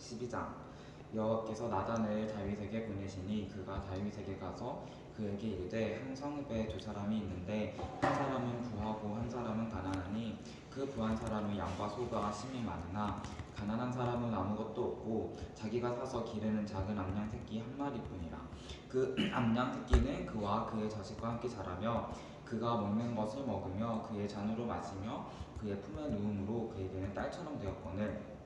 12장. 여호와께서 나단을 다윗에게 보내시니 그가 다윗에게 가서 그에게 이르되 한 성읍에 두 사람이 있는데 한 사람은 부하고 한 사람은 가난하니 그 부한 사람은 양과 소가 심이 많으나 가난한 사람은 아무것도 없고 자기가 사서 기르는 작은 암양 새끼 한 마리뿐이라. 그 암양 새끼는 그와 그의 자식과 함께 자라며 그가 먹는 것을 먹으며 그의 잔으로 마시며 그의 품에 누움으로 그에게는 딸처럼 되었거늘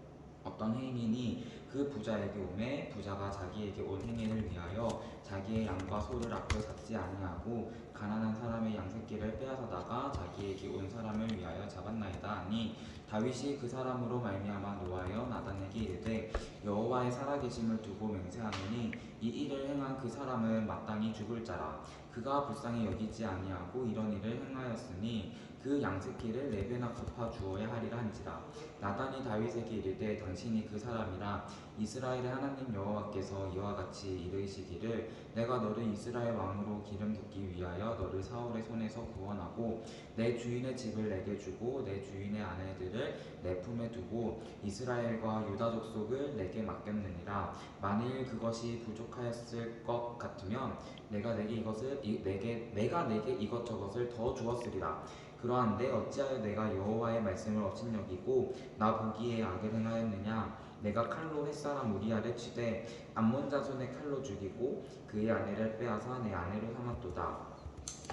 어떤 행인이 그 부자에게 오매 부자가 자기에게 온 행인을 위하여 자기의 양과 소를 아껴 잡지 아니하고 가난한 사람의 양새끼를 빼앗아다가 자기에게 온 사람을 위하여 잡았나이다 하니 다윗이 그 사람으로 말미암아 노하여 나단에게 이르되 여호와의 살아계심을 두고 맹세하노니 이 일을 행한 그 사람은 마땅히 죽을 자라. 그가 불쌍히 여기지 아니하고 이런 일을 행하였으니 그 양새끼를 네 배나 갚아 주어야 하리라 한지라. 나단이 다윗에게 이르되 당신이 그 사람이라. 이스라엘의 하나님 여호와께서 이와 같이 이르시기를 내가 너를 이스라엘 왕으로 기름 붓기 위하여 너를 사울의 손에서 구원하고 내 주인의 집을 내게 주고 내 주인의 아내들을 내 품에 두고 이스라엘과 유다 족속을 내게 맡겼느니라. 만일 그것이 부족하였을 것 같으면 내가 내게 이것저것을 더 주었으리라. 그러한데 어찌하여 내가 여호와의 말씀을 업신여기고 나 보기에 악을 행하였느냐. 내가 칼로 햇사람 우리아를 치되 암몬 자손의 칼로 죽이고 그의 아내를 빼앗아 내 아내로 삼았도다.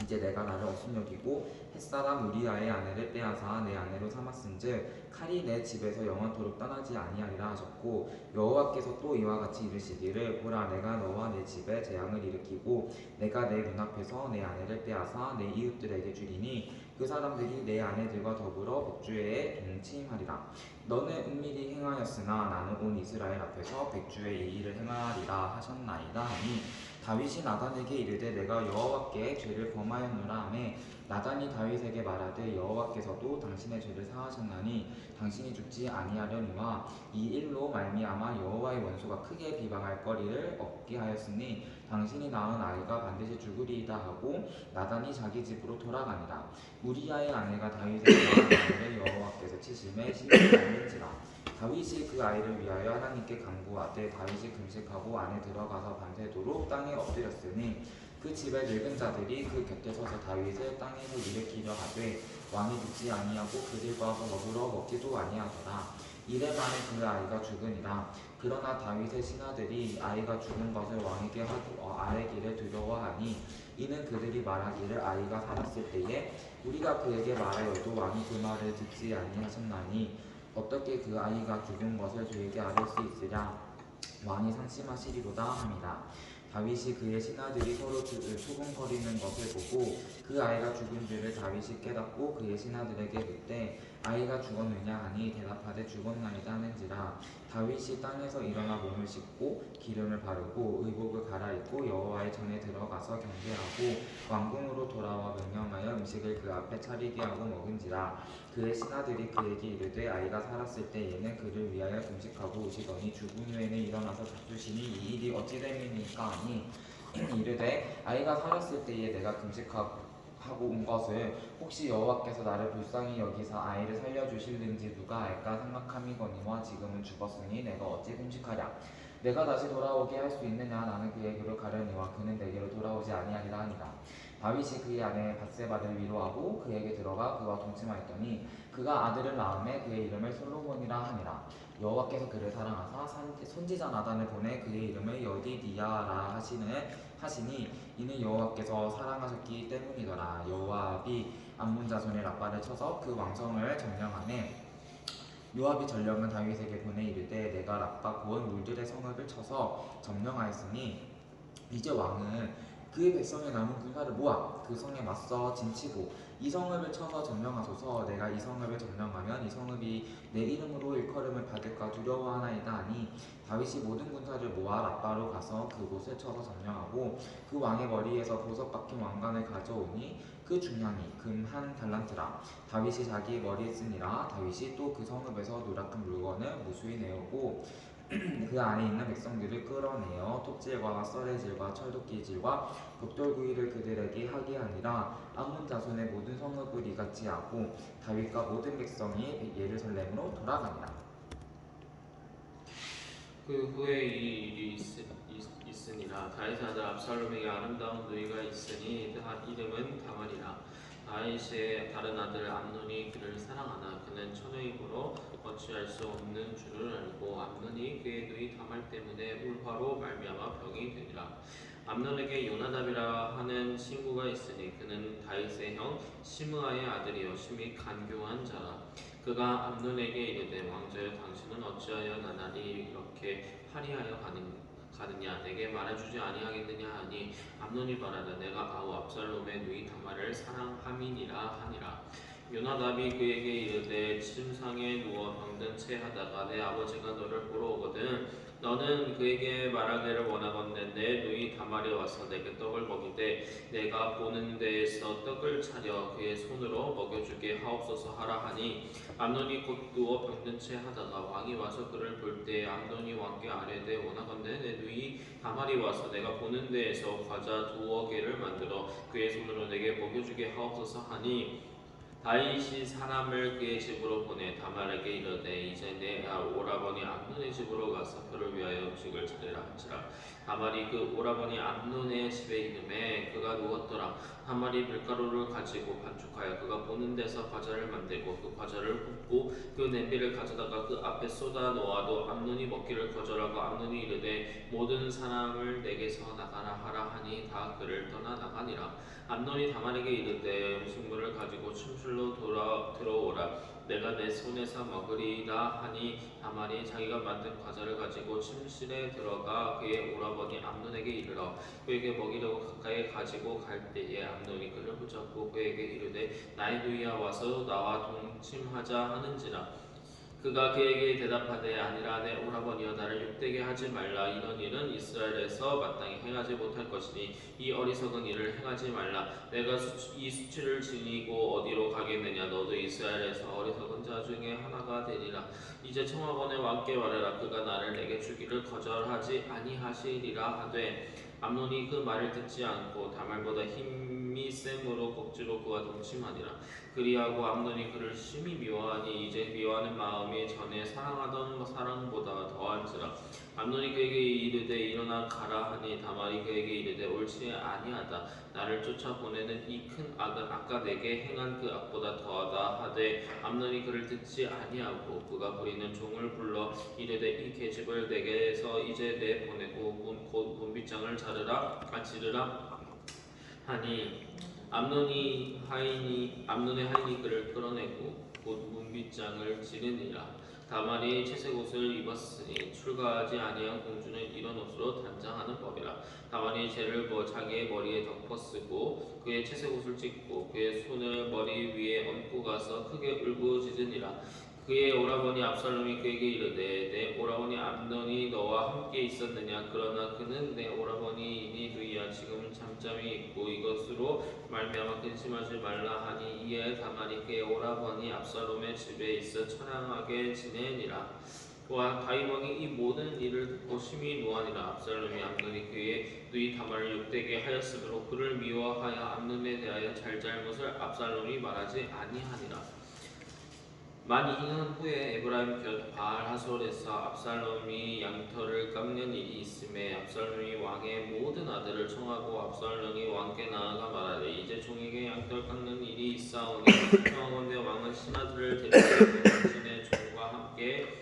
이제 내가 나를 업신여기고 햇사람 우리아의 아내를 빼앗아 내 아내로 삼았은즉 칼이 내 집에서 영원토록 떠나지 아니하리라 하셨고 여호와께서 또 이와 같이 이르시기를 보라 내가 너와 내 집에 재앙을 일으키고 내가 내 눈앞에서 내 아내를 빼앗아 내 이웃들에게 주리니 그 사람들이 내 아내들과 더불어 백주에 동침하리라. 너는 은밀히 행하였으나 나는 온 이스라엘 앞에서 백주에 이 일을 행하리라 하셨나이다 하니 다윗이 나단에게 이르되 내가 여호와께 죄를 범하였노라 하매 나단이 다윗에게 말하되 여호와께서도 당신의 죄를 사하셨나니 당신이 죽지 아니하려니와 이 일로 말미암아 여호와의 원수가 크게 비방할 거리를 얻게 하였으니 당신이 낳은 아이가 반드시 죽으리이다 하고 나단이 자기 집으로 돌아가니라. 우리아의 아내가 다윗에게 낳은 아이를 여호와께서 치심에 심히 달린지라. 다윗이 그 아이를 위하여 하나님께 간구하되 다윗이 금식하고 안에 들어가서 밤새도록 땅에 엎드렸으니 그 집의 늙은 자들이 그 곁에 서서 다윗을 땅에서 일으키려 하되 왕이 듣지 아니하고 그들과 더불어 먹지도 아니하더라. 이래 만에 그 아이가 죽으니라. 그러나 다윗의 신하들이 아이가 죽은 것을 왕에게 아뢰기를 두려워하니 이는 그들이 말하기를 아이가 살았을 때에 우리가 그에게 말하여도 왕이 그 말을 듣지 아니하셨나니 어떻게 그 아이가 죽은 것을 그에게 아뢰 수 있으랴. 왕이 상심하시리로다 함이라. 다윗이 그의 신하들이 서로 수군거리는 것을 보고 그 아이가 죽은 줄을 다윗이 깨닫고 그의 신하들에게 묻되 아이가 죽었느냐 하니 대답하되 죽었나이다 하는지라. 다윗이 땅에서 일어나 몸을 씻고 기름을 바르고 의복을 갈아입고 여호와의 전에 들어가서 경배하고 왕궁으로 돌아와 명령하여 음식을 그 앞에 차리게 하고 먹은지라. 그의 신하들이 그에게 이르되 아이가 살았을 때에는 그를 위하여 금식하고 우시더니 죽은 후에는 일어나서 다투시니 이 일이 어찌 됨이니까 하니 이르되 아이가 살았을 때에 내가 금식하고 온 것을 혹시 여호와께서 나를 불쌍히 여기사 아이를 살려주실는지 누가 알까 생각함이거니와 지금은 죽었으니 내가 어찌 금식하랴. 내가 다시 돌아오게 할 수 있느냐. 나는 그에게로 가려니와 그는 내게로 돌아오지 아니하리라 하니라. 다윗이 그의 아내 밧세바를 위로하고 그에게 들어가 그와 동침하였더니 그가 아들을 낳음에 그의 이름을 솔로몬이라 하니라. 여호와께서 그를 사랑하사 선지자 나단을 보내 그의 이름을 여디디야라 하시니 이는 여호와께서 사랑하셨기 때문이더라. 여호와비 암몬 자손의 라빠를 쳐서 그 왕성을 점령하매 요압이 전령은 다윗에게 보내 이르되 내가 라빠 곧 물들의 성읍을 쳐서 점령하였으니 이제 왕은 그의 백성의 남은 군사를 모아 그 성에 맞서 진치고 이 성읍을 쳐서 점령하소서. 내가 이 성읍을 점령하면 이 성읍이 내 이름으로 일컬음을 받을까 두려워하나이다 하니 다윗이 모든 군사를 모아 라빠로 가서 그곳을 쳐서 점령하고 그 왕의 머리에서 보석 박힌 왕관을 가져오니 그 중량이 금 한 달란트라. 다윗이 자기의 머리에 쓰니라. 다윗이 또 그 성읍에서 노랗은 물건을 무수히 내오고 그 안에 있는 백성들을 끌어내어 톱질과 썰의질과 철도끼질과 벽돌구이를 그들에게 하게 하니라. 암몬 자손의 모든 성읍을 이같이 하고 다윗과 모든 백성이 예루살렘으로 돌아가니라. 그 후에 이 일이 있으니라. 다윗의 아들 압살롬에게 아름다운 누이가 있으니 이름은 다말이라. 다윗의 다른 아들 암논이 그를 사랑하나 그는 처녀이므로 어찌할 수 없는 줄을 알고 암논이 그의 누이 다말 때문에 울화로 말미암아 병이 되니라. 암논에게 요나답이라 하는 친구가 있으니 그는 다윗의 형 시므아의 아들이요 심히 간교한 자라. 그가 암논에게 이르되 왕자여 당신은 어찌하여 나날이 이렇게 파리하여 가느냐 내게 말해주지 아니하겠느냐 하니 암논이 말하되 내가 아우 압살롬의 누이 다말을 사랑함이니라 하니라. 요나답이 그에게 이르되 침상에 누워 병든 채 하다가 내 아버지가 너를 보러 오거든 너는 그에게 말하기를 원하건대 내 누이 다말이 와서 내게 떡을 먹이되 내가 보는 데에서 떡을 차려 그의 손으로 먹여주게 하옵소서 하라 하니 암논이 곧 누워 병든 채 하다가 왕이 와서 그를 볼 때에 암논이 왕께 아뢰되 원하건대 내 누이 다말이 와서 내가 보는 데에서 과자 2개를 만들어 그의 손으로 내게 먹여주게 하옵소서 하니 다윗이 사람을 그의 집으로 보내 다말에게 이르되 이제 내 오라버니 암논의 집으로 가서 그를 위하여 음식을 차리라 한지라. 다말이 그 오라버니 암논의 집에 이름에 그가 누웠더라. 다말이 밀가루를 가지고 반죽하여 그가 보는 데서 과자를 만들고 그 과자를 굽고 그 냄비를 가져다가 그 앞에 쏟아 놓아도 암논이 먹기를 거절하고 암논이 이르되 모든 사람을 내게서 나가라 하라 하니 다 그를 떠나 나가니라. 암논이 다말에게 이르되 음식물을 가지고 춤실로 들어오라. 내가 내 손에서 먹으리라 하니 다말이 자기가 만든 과자를 가지고 침실에 들어가 그의 오라버니 암논에게 이르러 그에게 먹이려고 가까이 가지고 갈 때에 암논이 그를 붙잡고 그에게 이르되 나의 누이야 와서 나와 동침하자 하는지라. 그가 그에게 대답하되 아니라 내 오라버니여 나를 욕되게 하지 말라. 이런 일은 이스라엘에서 마땅히 행하지 못할 것이니 이 어리석은 일을 행하지 말라. 내가 이 수치를 지니고 어디로 가겠느냐. 너도 이스라엘에서 어리석은 자 중에 하나가 되리라. 이제 청하건대 왕께 말하라. 그가 나를 내게 주기를 거절하지 아니하시리라 하되 암논이 그 말을 듣지 않고 다말보다 힘이 셈으로 억지로 그와 동침하니라. 그리하고 암논이 그를 심히 미워하니 이제 미워하는 마음이 전에 사랑하던 사랑보다 더한지라. 암논이 그에게 이르되 일어나 가라 하니 다말이 그에게 이르되 옳지 아니하다. 나를 쫓아보내는 이 큰 악은 아까 내게 행한 그 악보다 더하다 하되 암논이 그를 듣지 아니하고 그가 부리는 종을 불러 이르되 이 계집을 내게서 이제 내보내고 곧 문빗장을 자르라 지르라 하니 암논의 하인이 그를 끌어내고 곧 문빗장을 지르니라. 다말이 채색 옷을 입었으니 출가하지 아니한 공주는 이런 옷으로 단장하는 법이라. 다말이 재를 자기의 머리에 덮어 쓰고 그의 채색 옷을 찢고 그의 손을 머리 위에 얹고 가서 크게 울부짖으니라. 그의 오라버니 압살롬이 그에게 이르되 내 오라버니 암논이 너와 함께 있었느냐. 그러나 그는 내 오라버니이니 누이야. 지금은 잠잠히 있고 이것으로 말미암아 근심하지 말라 하니 이에 다말이 그의 오라버니 압살롬의 집에 있어 처량하게 지내니라. 다윗 왕이 이 모든 일을 듣고 심히 노하니라. 압살롬이 암논이 그의 누이 다말을 욕되게 하였으므로 그를 미워하여 암논에 대하여 잘잘못을 압살롬이 말하지 아니하니라. 만 2년 후에 에브라임 곁 바알 하솔에서 압살롬이 양털을 깎는 일이 있음에 압살롬이 왕의 모든 아들을 청하고 압살롬이 왕께 나아가 말하되 이제 종에게 양털 깎는 일이 있사오니 청하건대 왕은 신하들을 데리고 당신의 종과 함께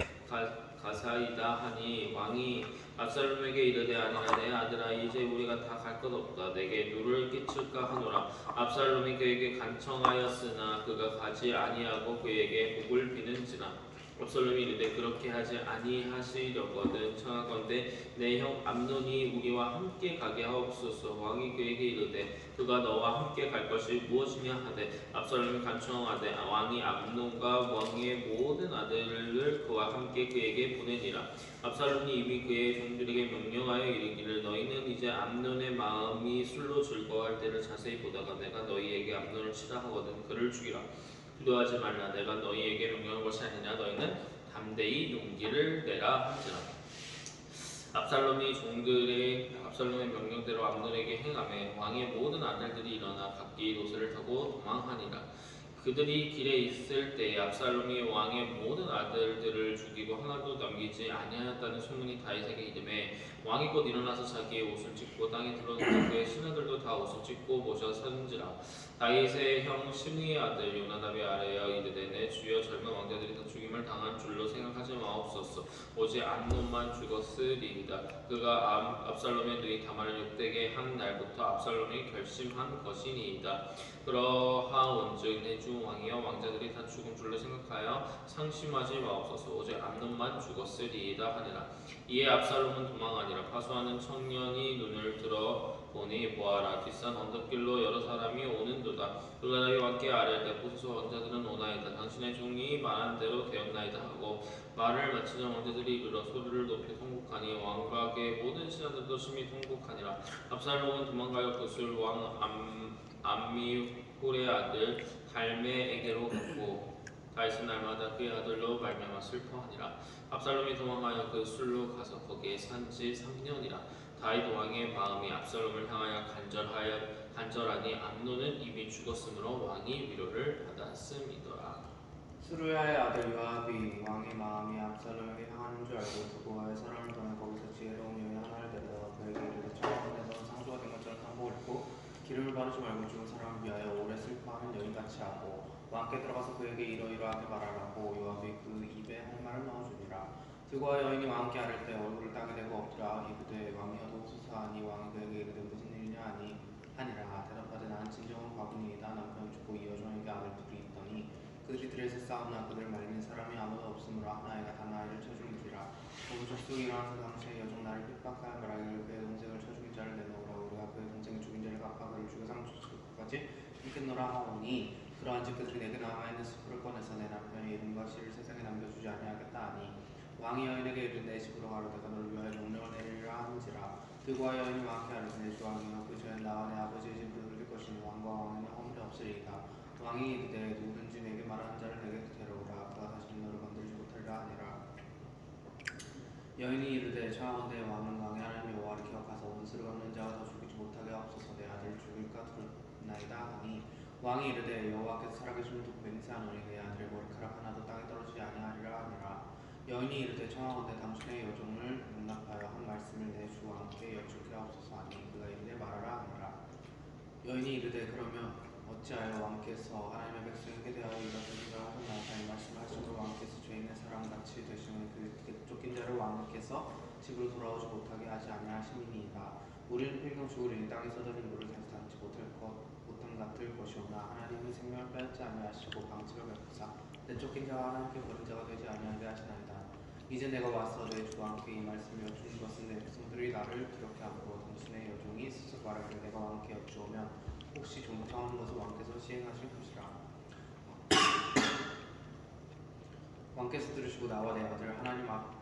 가사이다 하니 왕이 압살롬에게 이르되 아니라 내 아들아 이제 우리가 다 갈 것 없다. 내게 누를 끼칠까 하노라. 압살롬이 그에게 간청하였으나 그가 가지 아니하고 그에게 복을 비는지라. 압살롬이 이르되 그렇게 하지 아니하시려거든 청하건대 내 형 암논이 우리와 함께 가게 하옵소서. 왕이 그에게 이르되 그가 너와 함께 갈 것이 무엇이냐 하되 압살롬이 간청하되 왕이 암논과 왕의 모든 아들을 그와 함께 그에게 보내니라. 압살롬이 이미 그의 종들에게 명령하여 이르기를 너희는 이제 암논의 마음이 술로 즐거워할 때를 자세히 보다가 내가 너희에게 암논을 치라 하거든 그를 죽이라. 두려워하지 말라. 내가 너희에게 명령한 것이 아니냐. 너희는 담대히 용기를 내라 한지라. 압살롬이 압살롬의 명령대로 암논에게 행하매 왕의 모든 아들들이 일어나 각기 노새를 타고 도망하니라. 그들이 길에 있을 때에 압살롬이 왕의 모든 아들들을 죽이고 하나도 남기지 아니하였다는 소문이 다윗에게 이르매 왕이 곧 일어나서 자기의 옷을 찢고 땅에 들었는데 그의 신하들도 다 옷을 찢고 모셔 서는지라. 다윗의 형 시므이의 아들 요나답이 아뢰어 이르되 내 주여 젊은 왕자들이 다 죽임을 당한 줄로 생각하지 마옵소서. 오직 암논만 죽었으리이다. 그가 압살롬의 누이 다말을 욕되게 한 날부터 압살롬이 결심한 것이니이다. 그러하온즉 내 주 왕이여 왕자들이 다 죽은 줄로 생각하여 상심하지 마옵소서. 오직 암논만 죽었으리이다 하니라. 이에 압살롬은 도망하니라. 파수하는 청년이 눈을 들어 보니 보아라 뒷산 언덕길로 여러 사람이 오는도다. 요나답이 왕께 아뢰되 때 보소서 왕자들은 오나이다. 당신의 종이 말한 대로 되었나이다 하고 말을 마치자 왕자들이 이르러 소리를 높여 통곡하니 왕과 그의 모든 신하들도 심히 통곡하니라. 압살롬은 도망가여 구술 왕 암미홀의 아들 갈메에게로 갔고 다윗은 날마다 그의 아들로 말미암아 슬퍼하니라. 압살롬이 도망하여 그 술로 가서 거기에 산지 3년이라. 다윗 왕의 마음이 압살롬을 향하여 간절하니 암논은 이미 죽었으므로 왕이 위로를 받았음이더라. 수루야의 아들 요압이 왕의 마음이 압살롬에게 향하는 줄 알고 두고와의 사람을 보내 거기서 지혜로운 여인 하나를 데려다가 그에게 이르되 청하건대서 상주가 된 것처럼 상복을 입고 기름을 바르지 말고 죽은 사람을 위하여 오래 슬퍼하는 여인같이 하고 왕께 들어가서 그에게 이러이러하게 말하라고 요압이 그 입에 할 말을 넣어주니라. 두고와 여인이 왕께 아랠 때 얼굴을 땅에 대고 엎드려 이르되 왕이여도 옵소서 하니 왕이 그에게 이르되 무슨 일이냐 하니라. 대답하되 나는 진정한 과부니이다. 남편이 죽고 이 여종에게 아들 둘이 있더니 그들이 들에서 싸우나 그들을 말리는 사람이 아무도 없으므로 한 아이가 단 아이를 쳐죽이리라. 오늘 족속이 일어나서 당시에 여종 나를 핍박하여 말하기를 그의 동생을 쳐죽인 자를 내놓으라. 우리가 그의 동생이 죽인 자를 갚아 그를 죽여 상주시킬 것까지 있겠노라 하오니 그러한즉 그들이 내게 남아있는 숯불을 꺼내서 내 남편의 이름과 씨를 세상에 남겨주지 아니하겠다 하니 왕이 여인에게 이르되 내 집으로 가로다가 너를 위하여 명령을 내리리라 하는지라. 그와 여인이 왕께 아뢰되 내 주 왕이여 그 전에 나와 내 아버지의 집으로 돌릴 것이니 왕과 왕에는 허물이 없으리이다. 왕이 이르되 누구든지 내게 말하는 자를 내게 데려오라. 그가 다시는 너를 건드리지 못하리라 하니라. 여인이 이르되 청하건대 왕은 왕의 하나님 여호와를 기억하사 원수를 갚는 자가 더 죽이지 못하게 하옵소서. 내 아들을 죽일까 두렵나이다 하니 왕이 이르되 여호와께서 살아계심을 두고 맹세하노니 내 아들의 머리카락 하나도 땅에 떨어지지 아니하리라 하니라. 여인이 이르되 청하건대 당신의 여종을 용납하여 한 말씀을 내 주 왕께 여쭙게 하옵소서 하니 그가 이르되 말하라 하니라. 여인이 이르되 그러면 어찌하여 왕께서 하나님의 백성에게 대하여 이같은 일을 하셨나이까. 이 말씀을 하시므로 왕께서 죄 있는 사람같이 되시면 그 쫓긴 자를 왕께서 집으로 돌아오지 못하게 하지 아니하심이니이다. 우리는 필경 죽으리니 땅에서 들은 물을 다시 닿지 못함 같을 것이오나 하나님은 생명을 빼앗지 아니하시고 방책을 베푸사 내쫓긴 자와 하나님께 버린 자가 되지 아니하게 하시나이다. 이제 내가 와서 내 주 왕께 이 말씀을 여쭈는 것은 내 백성들이 나를 두렵게 함으로 당신의 여종이 스스로 말하기를 내가 왕께 여쭈오면 혹시 종청하는 것을 왕께서 시행하실 것이라. 왕께서 들으시고 나와 내 아들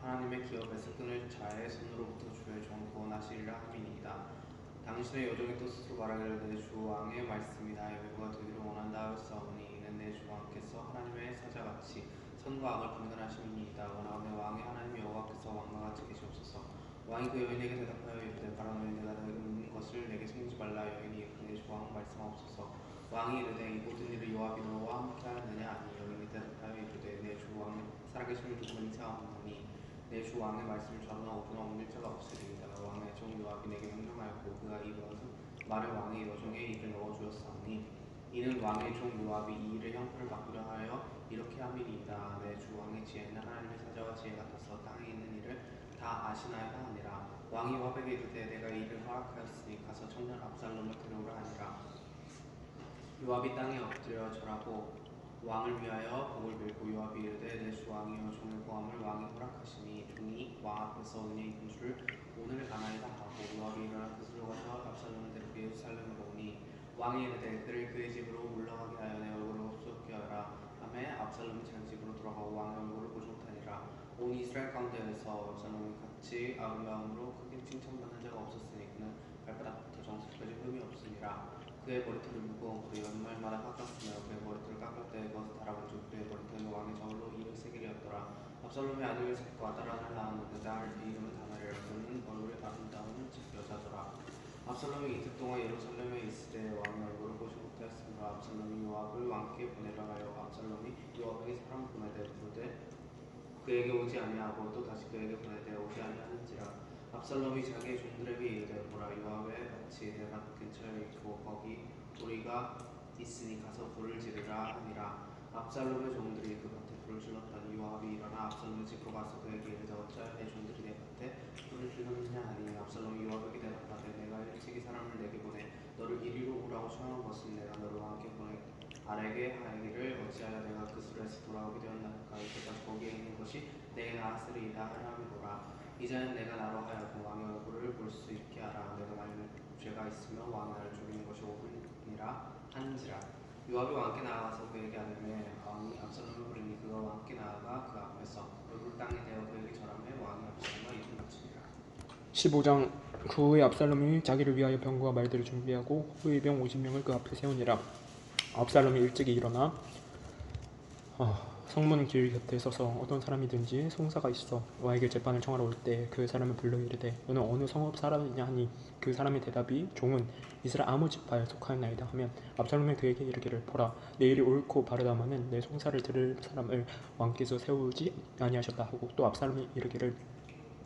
하나님의 기업에서 끊을 자의 손으로부터 주의 종 구원하시리라 함이니이다. 당신의 여종이 또 스스로 말하기를 내 주 왕의 말씀이 나의 외부가 되기를 원한다 하였사오니 이는 내 주 왕께서 하나님의 사자같이 선과 악을 분간하심이니이다. 원하오매 왕의 하나님 여호와께서 왕과 같이 계시옵소서. 왕이 그 여인에게 대답하여 이르되 바라노니 내가 너에게 묻는 것을 내게 숨기지 말라. 여인이 내 주 왕 말씀하옵소서. 왕이 이르되 이 모든 일을 요압이 너와 함께 하였느냐 하니 여인이 대답하여 이르되 내 주 왕의 살아계심을 두고 맹세하오니 내 주 왕의 말씀을 좌로나 우로나 옮길 자가 없으리이다. 왕의 종 요압이 내게 명령하였고 그가 이 말을 왕의 여종의 입에 넣어주었사오니 이는 왕의 종 요압이 이 일의 형편을 바꾸려 하여 이렇게 함이니이다. 내 주 왕의 지혜는 하나님의 사자와 지혜 같아서 땅에 있는 일을 다 아시나이다 하니라. 왕이 요압에게 이르되 내가 이 일을 허락하였으니 가서 청년 압살롬을 데려오라 하니라. 요압이 땅에 엎드려 절하고 왕을 위하여 복을 빌고 요압이 이르되 내 주 왕이여 종의 고함을 왕이 허락하시니 종이 왕 앞에서 은혜 입은 줄을 오늘 아나이다 하고 요압이 일어나 그스로 가서 압살롬을 데리고 예루살렘으로 오니 왕이 이르되 그를 그의 집으로 물러가게 하여 내 얼굴을 흡수케 하라 하매 압살롬이 자기 집으로 돌아가고 왕의 얼굴을 보지 못하니라. 온 이스라엘 가운데에서 압살롬이 같이 아름다움으로 크게 칭찬받는 자가 없었으니 그는 발바닥부터 정수까지 흠이 없으니라. 그의 머리털이 무거운 그의 연말마다 깎았으며 그의 머리털을 깎을 때에 그것을 달아본즉 그의 머리털이 왕의 저울로 200세겔이었더라. 압살롬의 아들 요셉과 딸 하나를 낳았는데 딸 이름은 다말이라. 그는 얼굴이 아름다운 여자더라. 압살롬이 이틀 동안 예루살렘에 있을 때 왕의 얼굴을 보지 못하였으므로 하였더라. 압살롬이 요압을 왕께 보내라 하여 압살롬이 요압에게 사람 보내되 부르되 그에게 오지 아니하고 또 다시 그에게 보내되 오지 아니하는지라. 압살롬이 자기의 종들에게 이르되 보라, 요압의 밭이 내 밭 근처에 있고 거기 우리가 있으니 가서 불을 지르라 하니라. 압살롬의 종들이 그 밭에 불을 질렀더니 요압이 일어나 압살롬의 집으로 가서 그에게 이르되 어찌하여 내 종들이 내 밭에 불을 질렀느냐 하니 압살롬이 요압에게 대답하되 내가 일찍이 사람을 내게 보내 너를 이리로 오라고 청한 것은 내가 너를 왕께 보내 아래게 하기를 어찌하여 내가 그 수레에서 돌아오게 되었나이까. 이때까지 거기에 있는 것이 내게 나았으리이다 하라 함이로라. 이제는 내가 나로 하여금 왕의 얼굴을 볼 수 있게 하라. 내가 만일 죄가 있으면 왕이 나를 죽이는 것이 옳으니라 한지라. 요압이 왕께 나아가서 그에게 아뢰매 왕이 압살롬을 부르니 그가 왕께 나아가 그 앞에서 얼굴 땅에 대어 그에게 절하매 왕이 압살롬과 입을 맞추니라. 15장. 그 후에 압살롬이 자기를 위하여 병거와 말들을 준비하고 호위병 50명을 그 앞에 세우니라. 압살롬이 일찍이 일어나 성문 길 곁에 서서 어떤 사람이든지 송사가 있어 왕에게 재판을 청하러 올 때 그 사람을 불러 이르되 너는 어느 성읍 사람이냐 하니 그 사람의 대답이 종은 이스라엘 아무 지파에 속하였나이다 하면 압살롬이 그에게 이르기를 보라, 내 일이 옳고 바르다마는 내 송사를 들을 사람을 왕께서 세우지 아니하셨다 하고 또 압살롬이 이르기를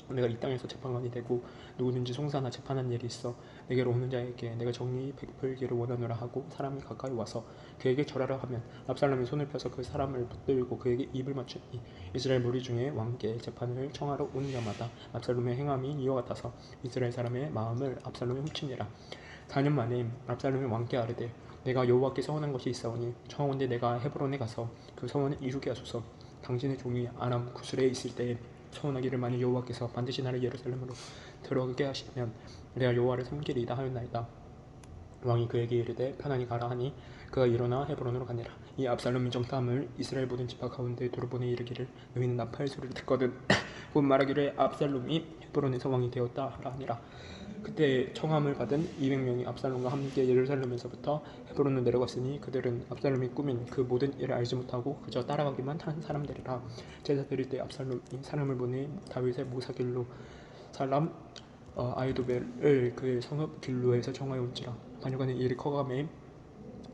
내가 이 땅에서 재판관이 되고 누구든지 송사나 재판한 일이 있어 내게로 오는 자에게 내가 정의 베풀기를 원하노라 하고 사람이 가까이 와서 그에게 절하라 하면 압살롬이 손을 펴서 그 사람을 붙들고 그에게 입을 맞추니 이스라엘 무리 중에 왕께 재판을 청하러 오는 자마다 압살롬의 행함이 이와 같아서 이스라엘 사람의 마음을 압살롬이 훔치니라. 4년 만에 압살롬이 왕께 아뢰되 내가 여호와께 서원한 것이 있사오니 청하건대 내가 헤브론에 가서 그 서원을 이루게 하소서. 당신의 종이 아람 구술에 있을 때에 서원하기를 만일 여호와께서 반드시 나를 예루살렘으로 들어가게 하시면 내가 여호와를 섬기리이다 하였나이다. 왕이 그에게 이르되 편안히 가라 하니 그가 일어나 헤브론으로 가니라. 이 압살롬이 정탐을 이스라엘 모든 지파 가운데 두루 보내 이르기를 너희는 나팔 소리를 듣거든 곧 말하기를 압살롬이 헤브론에서 왕이 되었다 하라 하니라. 그때 청함을 받은 200명이 압살롬과 함께 예루살렘에서부터 헤브론으로 내려갔으니 그들은 압살롬이 꾸민 그 모든 일을 알지 못하고 그저 따라가기만 한 사람들이라. 제사 드릴 때 압살롬이 사람을 보내 다윗의 모사길로 사람 아히도벨을 그의 성읍 길로에서 청하여 온지라. 반역하는 일이 커감에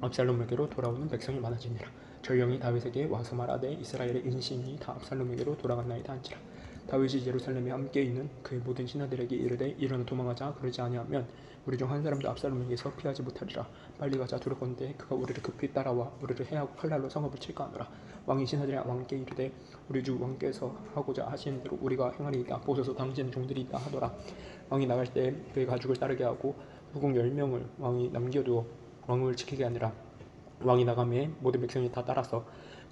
압살롬에게로 돌아오는 백성이 많아지니라. 전령이 다윗에게 와서 말하되 이스라엘의 인신이 다 압살롬에게로 돌아갔나이다 한지라. 다윗이 예루살렘에 함께 있는 그의 모든 신하들에게 이르되 일어나 도망하자. 그러지 아니하면 우리 중 한 사람도 압살롬에게서 피하지 못하리라. 빨리 가자. 두렵건대 그가 우리를 급히 따라와 우리를 해하고 칼날로 성읍을 칠까 하노라. 왕이 신하들이 왕께 이르되 우리 주 왕께서 하고자 하시는 대로 우리가 행하리이다. 보소서 당신의 종들이 있다 하더라. 왕이 나갈 때 그의 가죽을 따르게 하고 후궁 10명을 왕이 남겨두어 왕을 지키게 하니라. 왕이 나가매 모든 백성이 다 따라서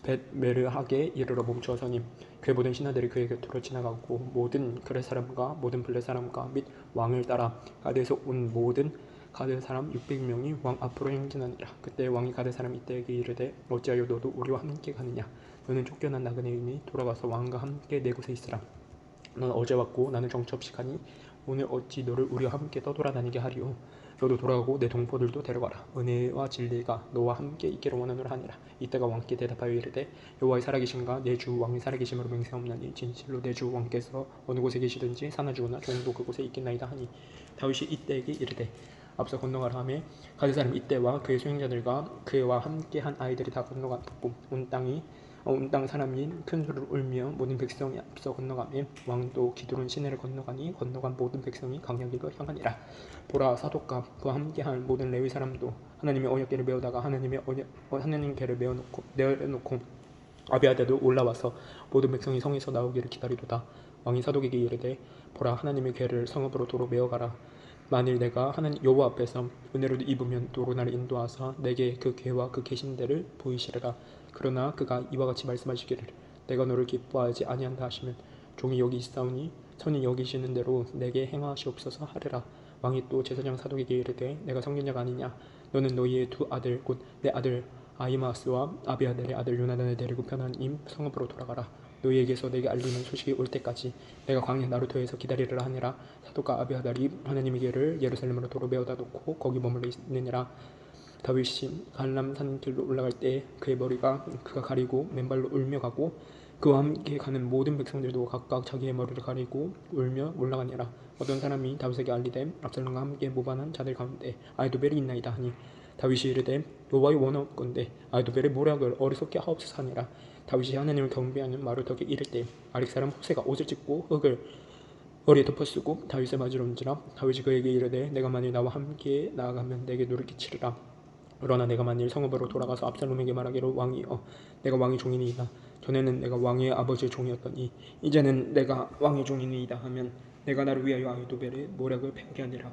벳메르하게 이르러 멈추어서니 그의 모든 신하들이 그의 곁으로 지나가고 모든 그렛 사람과 모든 블렛 사람과 및 왕을 따라 가드에서 온 모든 가드 사람 600명이 왕 앞으로 행진하니라. 그때 왕이 가드 사람 이때에게 이르되 어찌하여 너도 우리와 함께 가느냐. 너는 쫓겨난 나그네이니 돌아가서 왕과 함께 내 곳에 있으라. 너는 어제 왔고 나는 정처 없이 가니 오늘 어찌 너를 우리와 함께 떠돌아다니게 하리오. 너도 돌아가고 내 동포들도 데려가라. 은혜와 진리가 너와 함께 있기를 원하노라 하니라. 이때가 왕께 대답하여 이르되 여호와의 살아계심과 내 주 왕의 살아계심으로 맹세하옵나니 진실로 내 주 왕께서 어느 곳에 계시든지 사나주거나 종도 그곳에 있겠나이다 하니 다윗이 이때에게 이르되 앞서 건너가라 하며 가드 사람 이때와 그의 수행자들과 그와 함께한 아이들이 다 건너갔고 온 땅 사람인 큰 소리를 울며 모든 백성이 앞서 건너가며 왕도 기드론 시내를 건너가니 건너간 모든 백성이 강야길로 향하니라. 보라, 사독과 그와 함께한 모든 레위 사람도 하나님의 언약궤를 메우다가 하나님께를 내어놓고 아비아다도 올라와서 모든 백성이 성에서 나오기를 기다리도다. 왕이 사독에게 이르되 보라, 하나님의 궤를 성읍으로 도로 메어가라. 만일 내가 하나님 여호와 앞에서 은혜를 입으면 도로 나를 인도하사 내게 그 궤와 그 계신대를 보이시리라. 그러나 그가 이와 같이 말씀하시기를 내가 너를 기뻐하지 아니한다 하시면 종이 여기 있사오니 선이 여기시는 대로 내게 행하시옵소서 하리라. 왕이 또 제사장 사독에게 이르되 내가 선견자가 아니냐. 너는 너희의 두 아들 곧 내 아들 아히마스와 아비아델의 아들 요나단을 데리고 편안히 성읍으로 돌아가라. 너희에게서 내게 알리는 소식이 올 때까지 내가 광야 나루터에서 기다리리라 하니라. 사독과 아비아달이 하나님의 궤를 예루살렘으로 도로 메어다 놓고 거기 머물러 있느니라. 다윗이 갈람 산길로 올라갈 때 그의 머리가 그가 가리고 맨발로 울며 가고 그와 함께 가는 모든 백성들도 각각 자기의 머리를 가리고 울며 올라가니라. 어떤 사람이 다윗에게 알리되 압살롬과 함께 모반한 자들 가운데 아히도벨이 있나이다 하니 다윗이 이르되 여호와의 원하건대 아이도벨의 모략을 어리석게 하옵소서 하니라. 다윗이 하나님을 경배하는 마루턱에 이를 때 아릭 사람 호세가 옷을 찢고 흙을 머리에 덮어쓰고 다윗을 맞으러온지라. 다윗이 그에게 이르되 내가 만일 나와 함께 나아가면 내게 누를 끼치리라. 그러나 내가 만일 성읍으로 돌아가서 압살롬에게 말하기를 왕이여 내가 왕의 종이니이다. 전에는 내가 왕의 아버지의 종이었더니 이제는 내가 왕의 종이니이다 하면 내가 나를 위하여 아이도벨의 모략을 패하게 하니라.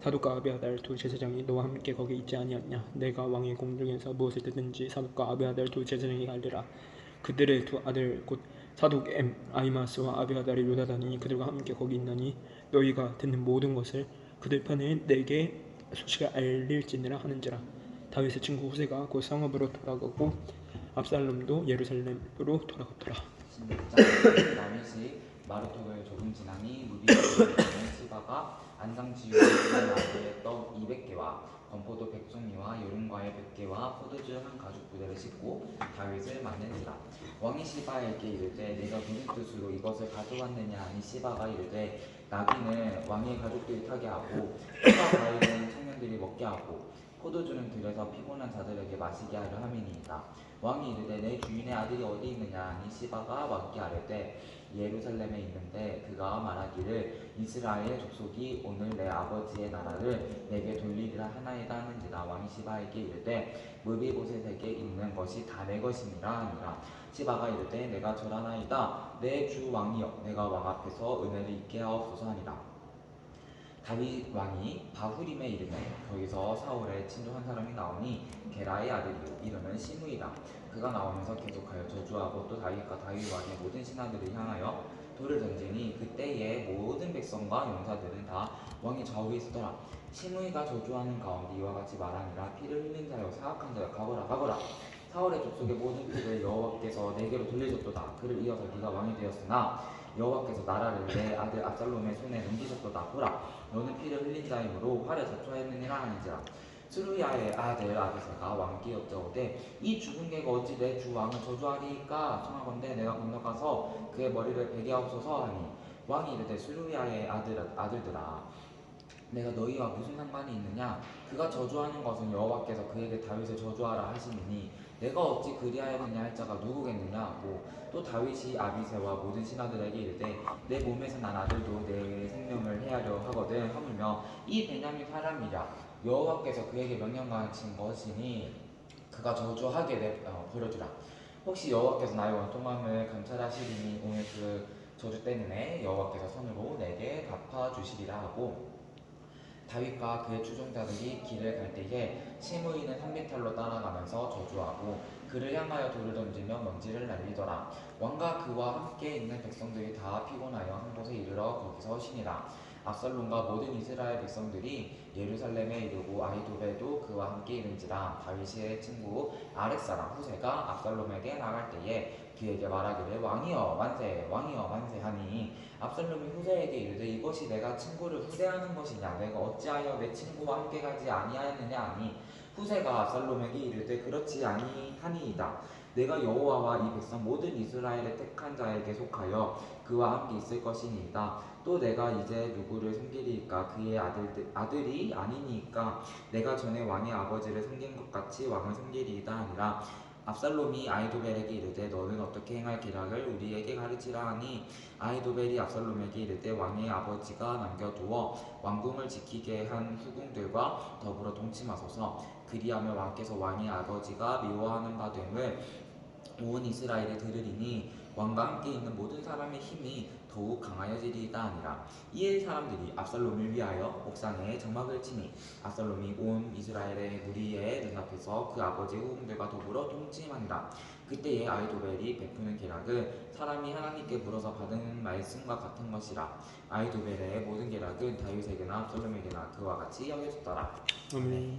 사독과 아비아달 두 제사장이 너와 함께 거기 있지 아니었냐. 내가 왕의 공중에서 무엇을 듣든지 사독과 아비아달 두 제사장이 알리라. 그들의 두 아들 곧 사독 아히마스와 아비아달의 요나단이 그들과 함께 거기 있나니 너희가 듣는 모든 것을 그들 편에 내게 소식을 알릴지니라 하는지라. 다윗의 친구 호세가 곧 성읍으로 돌아가고 압살롬도 예루살렘으로 돌아갔더라. 다윗이 마루턱을 조금 지나니 무비에 시바가 안장 지우고 나무에 떡 200개와 건포도 100송이와 여름과일 100개와 포도주 한 가죽 부대를 싣고 다윗을 맞는지라. 왕이 시바에게 이르되 네가 무슨 뜻으로 이것을 가져왔느냐 하니 시바가 이르되 나귀는 왕의 가족들이 타게 하고 포도와 과일은 청년들이 먹게 하고 포도주는 들에서 피곤한 자들에게 마시게 하려 함이니이다. 왕이 이르되 내 주인의 아들이 어디 있느냐 하니 시바가 왕께 아뢰되 예루살렘에 있는데 그가 말하기를 이스라엘 족속이 오늘 내 아버지의 나라를 내게 돌리리라 하나이다 하는지라. 왕이 시바에게 이르되 무비보셋에게 있는 것이 다 내 것이니라 하니라. 시바가 이르되 내가 절하나이다. 내 주 왕이여 내가 왕 앞에서 은혜를 잊게 하옵소서 하니라. 다윗 왕이 바후림에 이르매 거기서 사울의 친족 한 사람이 나오니 게라의 아들이요 이름은 시므이라. 그가 나오면서 계속하여 저주하고 또 다윗과 다윗 왕의 모든 신하들을 향하여 돌을 던지니 그때의 모든 백성과 용사들은 다 왕의 좌우에 서더라. 시므이가 저주하는 가운데 이와 같이 말하니라. 피를 흘린 자여 사악한 자여 가거라 가거라. 사울의 족속의 모든 피를 여호와께서 내게로 돌리셨도다. 그를 이어서 네가 왕이 되었으나 여호와께서 나라를 내 아들 압살롬의 손에 넘기셨도다. 보라 너는 피를 흘린 자이므로 화를 자초하였느니라 하는지라. 스루야의 아들 아비새가 왕께 여짜오되 이 죽은 개가 어찌 내 주 왕을 저주하리이까. 청하건대 내가 건너가서 그의 머리를 베게 하옵소서 하니 왕이 이르되 스루야의 아들들아 내가 너희와 무슨 상관이 있느냐. 그가 저주하는 것은 여호와께서 그에게 다윗을 저주하라 하시니 내가 어찌 그리하였느냐 할 자가 누구겠느냐. 또 다윗이 아비새와 모든 신하들에게 이르되 내 몸에서 난 아들도 내 생명을 해하려 하거든 하물며 이 베냐민 사람이랴. 여호와께서 그에게 명령하신 것이니 그가 저주하게 버려두라. 혹시 여호와께서 나의 원통함을 감찰하시리니 오늘 그 저주 때문에 여호와께서 손으로 내게 갚아주시리라 하고 다윗과 그의 추종자들이 길을 갈 때에 시므이는 산비탈로 따라가면서 저주하고 그를 향하여 돌을 던지며 먼지를 날리더라. 왕과 그와 함께 있는 백성들이 다 피곤하여 한 곳에 이르러 거기서 쉬니라. 압살롬과 모든 이스라엘 백성들이 예루살렘에 이르고 아히도벨도 그와 함께 이른지라. 다윗의 친구 아렉 사람 후세가 압살롬에게 나갈 때에 그에게 말하기를 왕이여 만세 왕이여 만세 하니 압살롬이 후세에게 이르되 이것이 내가 친구를 후대하는 것이냐. 내가 어찌하여 내 친구와 함께 가지 아니하였느냐 하니 후세가 압살롬에게 이르되 그렇지 아니하니이다. 내가 여호와와 이 백성 모든 이스라엘의 택한 자에게 속하여 그와 함께 있을 것이니이다. 또 내가 이제 누구를 섬기리이까. 그의 아들이 아니니이까 내가 전에 왕의 아버지를 섬긴 것 같이 왕을 섬기리이다 하니라. 압살롬이 아히도벨에게 이르되 너는 어떻게 행할 계략을 우리에게 가르치라 하니 아히도벨이 압살롬에게 이르되 왕의 아버지가 남겨두어 왕궁을 지키게 한 후궁들과 더불어 동침하소서. 그리하면 왕께서 왕의 아버지가 미워하는 바 됨을 온 이스라엘이 들으리니 왕과 함께 있는 모든 사람의 힘이 더욱 강하여지리이다 하니라. 이에 사람들이 압살롬을 위하여 옥상에 장막을 치니 압살롬이 온 이스라엘의 무리의 눈앞에서 그 아버지 후궁들과 더불어 동침하니라. 그때에 아히도벨이 베푸는 계략은 사람이 하나님께 물어서 받은 말씀과 같은 것이라. 아히도벨의 모든 계략은 다윗에게나 압살롬에게나 그와 같이 여겨졌더라. 아멘.